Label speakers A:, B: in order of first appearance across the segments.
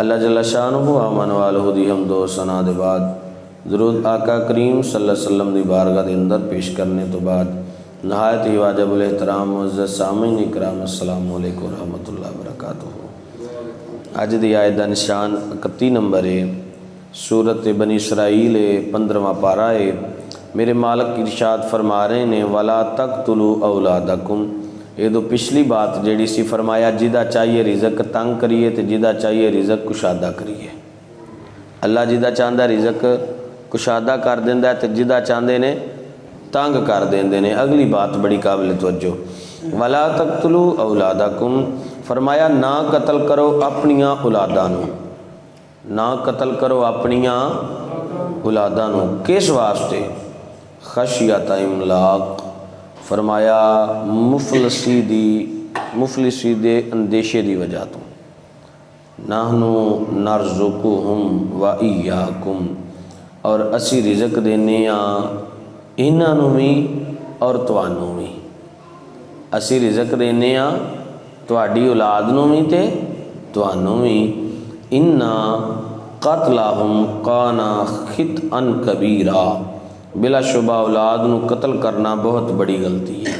A: अल्लाह जल्ल शानुहु अमन वालहु दी हमदो सना दे बाद दरूद आका करीम सल्लल्लाहु अलैहि वसल्लम दी बारगाह दे अंदर पेश करने तो बाद नहायत ही वाजिबुल एहतराम मुअज़्ज़ज़ सामीन इकराम अस्सलामु अलैकुम व रहमतुल्लाहि व बरकातुहू। अज दी आयत दा निशान 31 नंबर है। सूरत बनी इसराइल 15वां पारा है। मेरे मालिक इरशाद फरमा रहे ने वला तक़तुलू औलादकुम। ये तो पिछली बात जी सी फरमाया जिदा चाहिए रिज़क तंग करिए तो जिदा चाहिए रिज़क कुशादा करिए। अल्लाह जिदा चाहता रिज़क कुशादा कर देंदा तो जिदा चाहते ने तंग कर देंदे ने। अगली बात बड़ी काबिल तवज्जो। वला तक़तुलू औलादकुम फरमाया ना कतल करो अपनियां औलादां नूं, ना कतल करो अपनियां औलादां नूं। किस वास्ते? खशियत इमलाक फरमाया मुफलिसी दे अंदेशे की वजह तो। नहनु नरज़ुकुहुम व इय्याकुम और असी रिज़क देने इन्हां नूं भी और तुहानूं भी। असी रिज़क देने तुहाडी औलाद नूं भी ते तुहानूं भी। इन्ना कतलाहुम काना खितअन कबीरा। बिलाशुबा औलाद नूं कत्ल करना बहुत बड़ी गलती है।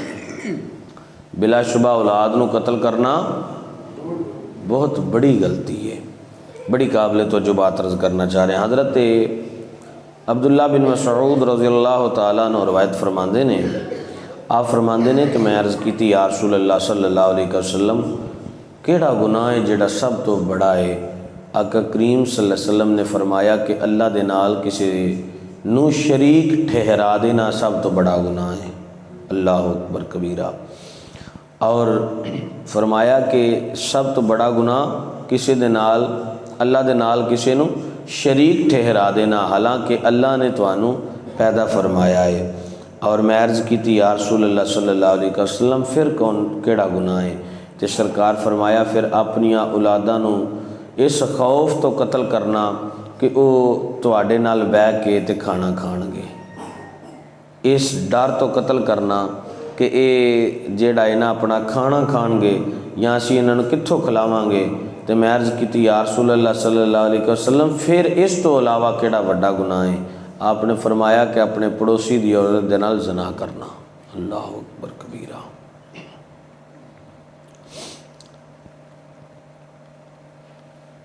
A: बिलाशुबा औलाद नूं कत्ल करना बहुत बड़ी गलती है। बड़ी काबिल तो जो बात अर्ज़ करना चाह रहे हैं, हज़रत अब्दुल्ला बिन मसऊद रज़ियल्लाहु ताला अन्हु रवायत फरमाते ने, आप फरमाते ने कि मैं अर्ज़ की या रसूलल्लाह सल्लल्लाहु अलैहि वसल्लम केड़ा गुनाह है जेड़ा सब तो बड़ा है? आका करीम सल्लल्लाहु अलैहि वसल्लम ने फरमाया कि अल्लाह दे नाल किसी नू शरीक ठहरा देना सब तो बड़ा गुनाह है। अल्लाह अकबर कबीरा। और फरमाया कि सब तो बड़ा गुनाह किसी दे नाल अल्लाह दे नाल किसी नू शरीक ठहरा देना, हालांकि अल्लाह ने तुहानू पैदा फरमाया है। और मैं अर्ज़ की या रसूलल्लाह सल्लल्लाहु अलैहि वसल्लम फिर कौन केड़ा गुनाह है? तो सरकार फरमाया फिर अपनियां औलादां नू इस खौफ तो कत्ल करना कि वह तुहाडे नाल बह के ते खाना खाणगे। इस डर तो कत्ल करना कि ये जेड़ा है ना अपना खाना खाणगे या असीं इन्हां नूं कित्थों खिलावांगे। तो मैं अर्ज़ की या रसूलल्लाह सल्लल्लाहु अलैहि वसल्लम फिर इस तो अलावा केड़ा वड्डा गुनाह है? आपने फरमाया कि अपने पड़ोसी दी औरत दे नाल ज़ना करना। अल्लाह अकबर कबीरा।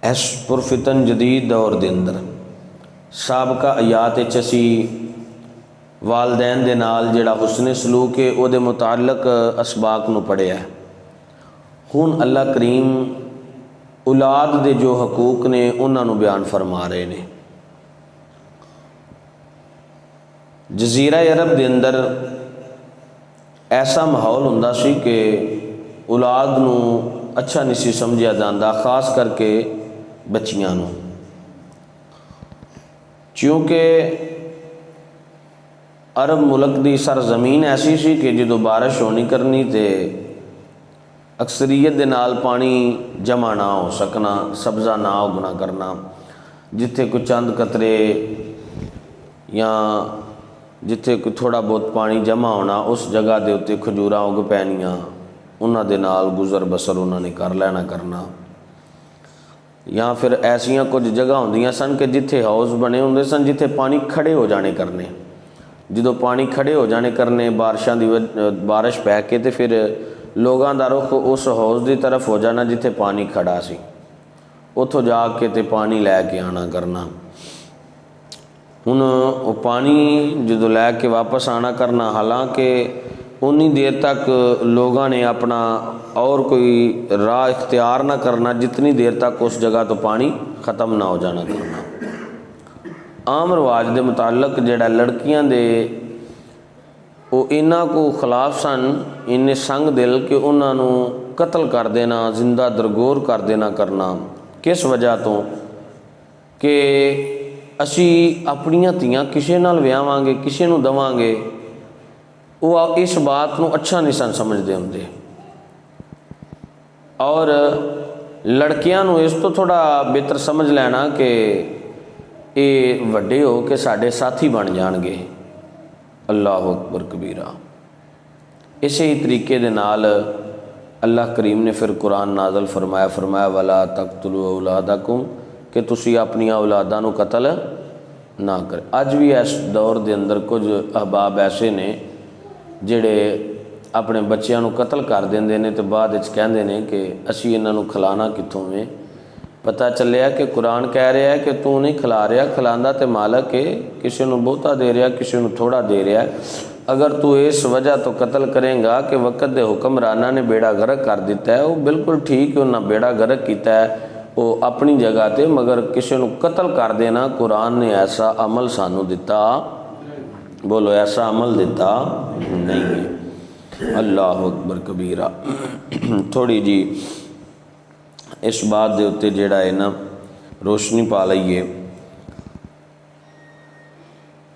A: इस पुरफितन जदीद दौर के अंदर साबका आयात असी वालदैन दे नाल जिहड़ा हुस्ने सलूक है वो मुतालक असबाक नूं पढ़िया है। हुण अल्लाह करीम औलाद दे जो हकूक ने उन्होंने बयान फरमा रहे ने। जजीरा अरब के अंदर ऐसा माहौल हुंदा सी कि औलाद नूं अच्छा नहीं सी समझिया जाता, खास करके बच्चियां नूं, क्योंकि अरब मुल्क की सरजमीन ऐसी सी कि जो बारिश होनी करनी तो अक्सरीयत के नाल पानी जमा ना हो सकना, सब्ज़ा ना उगना करना। जिथे कोई चंद कतरे या जिथे कोई थोड़ा बहुत पानी जमा होना उस जगह के उत्ते खजूरां उग पैनियां, उन्हां दे नाल गुजर बसर उन्होंने कर लेना करना। या फिर ऐसिया कुछ जगह होंदियां सन कि जिथे हाउस बने होंदे सन जिथे पानी खड़े हो जाने करने। जो पानी खड़े हो जाने करने बारिशां दी बारिश पै के तो फिर लोगों का रुख उस हाउस की तरफ हो जाना जिथे पानी खड़ा सी, उतों जाके तो पानी लैके आना करना। हुण वो पानी जो लैके वापस आना करना, हालांकि उन्नी देर तक लोगों ने अपना और कोई राह इख्तियार ना करना जितनी देर तक उस जगह तो पानी ख़त्म ना हो जाना करना। आम रिवाज के मुतालक जिहड़ा लड़कियां दे वो इन्हां को खिलाफ सन, इन्ने संग दिल कि उन्होंने कत्ल कर देना, जिंदा दरगोर कर देना करना। किस वजह तो कि असी अपनियां धीआं किसी नाल विआवांगे, किसी नूं दवांगे, वो इस बात को अच्छा नहीं सन समझते होंगे। और लड़कियां नूं इस तो थोड़ा बेहतर समझ लेना कि ये वड्डे हो के साडे साथी बन जाणगे। अल्लाह अकबर कबीरा। इस ही तरीके दे नाल अल्लाह करीम ने फिर कुरान नाज़ल फरमाया वला तक़तुलू औलादकुम कि तुसी अपनी औलादा नूं कतल ना करे। अज भी इस दौर के अंदर कुछ अहबाब ऐसे ने जिहड़े अपने बच्चों नूं कतल कर देंदे ने ते बाद विच कहंदे ने कि असी इन्हां नूं खिलाना कित्थों वे। पता चलिया कि कुरान कह रहा है कि तू नहीं खिला रहा, खिलांदा तो मालक है, किसी नूं बहुता दे रहा, किसी नूं थोड़ा दे रहा। अगर तू इस वजह तो कतल करेंगा कि वक़्त के हुक्मराना ने बेड़ा गर्क कर दिता है, वो बिल्कुल ठीक है, उन्हें बेड़ा गर्क किया है वो अपनी जगह पर, मगर किसी नूं कतल कर देना कुरान ने ऐसा अमल सानू दिता, बोलो ऐसा अमल दिता नहीं है। अल्लाह अकबर कबीरा। थोड़ी जी इस बात के उत्ते जिहड़ा है ना रोशनी पा लईए।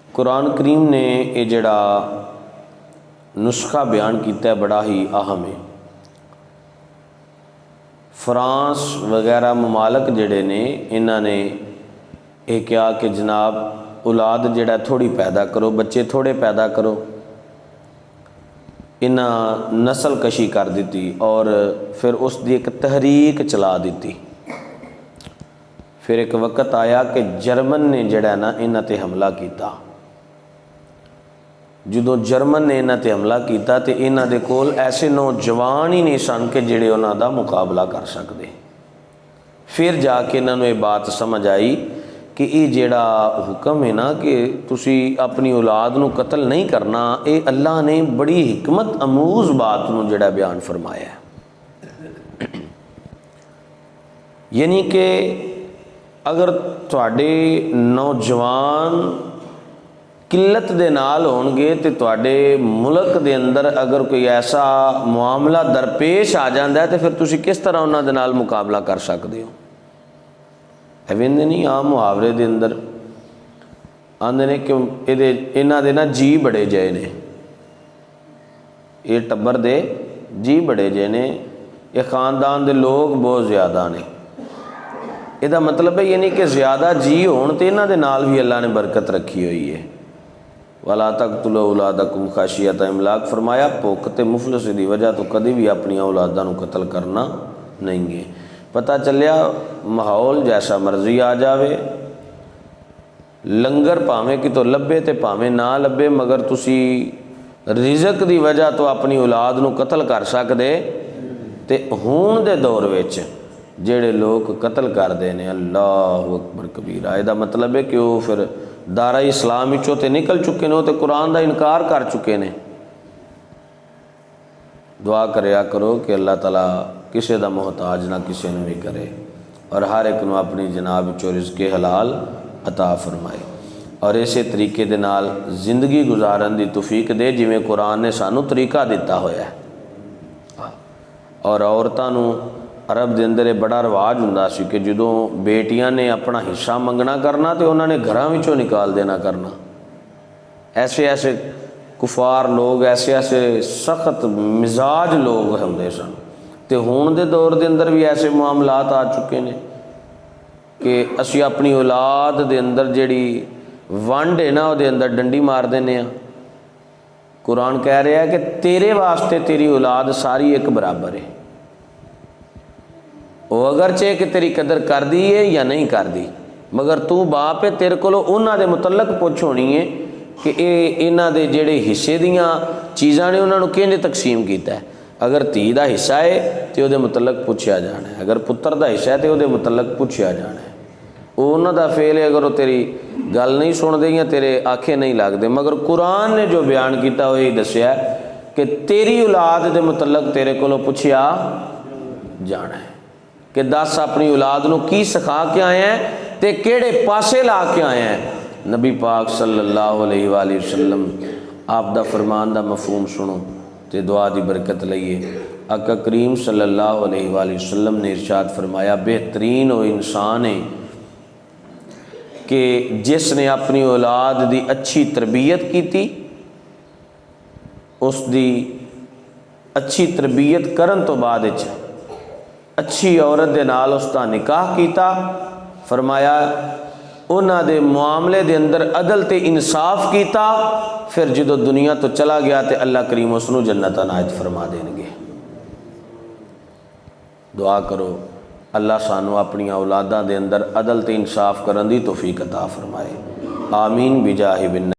A: कुरान करीम ने ये जिहड़ा नुस्खा बयान किया बड़ा ही अहम है। फ्रांस वगैरह ममालक जिहड़े ने इन्हां ने यह कहा कि जनाब औलाद जिहड़ा थोड़ी पैदा करो, बच्चे थोड़े पैदा करो। इन्हां नस्ल कशी कर दी और फिर उसकी एक तहरीक चला दी। फिर एक वक्त आया कि जर्मन ने जिहड़ा ना इन्हां ते हमला किया। जो जर्मन ने इन्हां ते हमला किया तो इन्हां दे कोल ऐसे नौजवान ही नहीं सन कि जिहड़े उन्हां दा मुकाबला कर सकते। फिर जाके इन्हां नूं ये बात समझ आई कि ये जिहड़ा हुक्म है ना कि तुसी अपनी औलाद नूं कतल नहीं करना, ये अल्लाह ने बड़ी हिकमत अमूज बात नूं जिहड़ा बयान फरमाया है। यानी कि अगर तुहाडे नौजवान किल्लत दे नाल होणगे तो तुहाडे मुल्क दे अंदर अगर कोई ऐसा मामला दरपेश आ जाता है तो फिर तुसी किस तरह उन्हां दे नाल मुकाबला कर सकते हो। एवेंदे नहीं आम मुहावरे के अंदर आंदे ने कि ये इन्हां दे ना जी बड़े जय ने, ये टब्बर दे जी बड़े जय ने, ये खानदान के लोग बहुत ज़्यादा ने। इसका मतलब है यानी कि ज़्यादा जी होण ते इन्हां दे नाल भी अल्लाह ने बरकत रखी हुई है। वाला तक़तुलू औलादकुम ख़शियत इमलाक फरमाया, भुख ते मुफलिस की वजह तो कभी भी अपनी औलादा नूं कतल करना नहीं है। पता चलिया माहौल जैसा मर्जी आ जाए, लंगर भावें कि तो लभे तो भावें ना लभे, मगर तुसी रिज़क की वजह तो अपनी औलाद नूं कतल कर सकते। तो हुण दे दौर विच जिहड़े लोग कतल करते हैं, अल्लाह अकबर कबीरा, इसदा मतलब है कि वो फिर दारा इस्लाम विचों ते निकल चुके हैं, वो तो कुरान का इनकार कर चुके हैं। दुआ करया करो कि अल्लाह ताला किसी का मोहताज ना किसी ने भी करे और हर एक नूं अपनी जनाब विचों रिज़्क़े हलाल अता फरमाए और इसे तरीके दे नाल जिंदगी गुजारन की तौफीक दे जिवें कुरान ने सानू तरीका दिता होया है। और औरतां नूं अरब के अंदर बड़ा रिवाज हुंदा सी कि जदों बेटियां ने अपना हिस्सा मंगना करना तो उन्होंने घरों विचों निकाल देना करना। ऐसे ऐसे कुफार लोग, ऐसे ऐसे सख्त मिजाज लोग होंदे सन। तो हुण दे दौर के अंदर भी ऐसे मामलात आ चुके हैं कि असी अपनी औलाद के अंदर जिहड़ी वंड है ना वो अंदर डंडी मार देने। कुरान कह रहा है कि तेरे वास्ते तेरी औलाद सारी एक बराबर है, वो अगरचे कि तेरी कदर कर दी है या नहीं कर दी, मगर तू बाप है, तेरे को उन्हां दे मुतलक पुछ होनी है कि इन्हां दे जिहड़े हिस्से दियां चीज़ां ने उन्हां नूं किंज तकसीम कीता है। अगर धी का हिस्सा है तो वो मुतलक पूछया जाना है, अगर पुत्र का हिस्सा है तो वो मुतलक पूछया जाना है। उन्हां दा फेल है अगर वो तेरी गल नहीं सुनते या तेरे आखे नहीं लगते, मगर कुरान ने जो बयान किया वो यही दसिया कि तेरी औलाद के मुतलक तेरे को पुछया जाना है कि दस अपनी औलाद नूं की सिखा के आए हैं ते केड़े पासे ला के आए हैं। नबी पाक सल्लल्लाहु अलैहि वसल्लम आप दा फरमान दा मफहूम सुनो तो दुआ की बरकत लईए। आका करीम सल्लल्लाहु अलैहि वसल्लम ने इरशाद फरमाया, बेहतरीन वो इंसान है कि जिसने अपनी औलाद की अच्छी तरबियत की, उसकी अच्छी तरबियत करन तो बाद अच्छी औरत के नाल उसका निकाह किया। फरमाया उन्हां दे मुआमले दे अंदर अदल ते इंसाफ किया, फिर जो दुनिया तो चला गया तो अल्लाह करीम उसनूं जन्नत अनायत फरमा देंगे। दुआ करो अल्लाह सानू अपनी औलादा दे अंदर अदल ते इंसाफ करन दी तौफीक अता फरमाए। आमीन बिजाहि बिन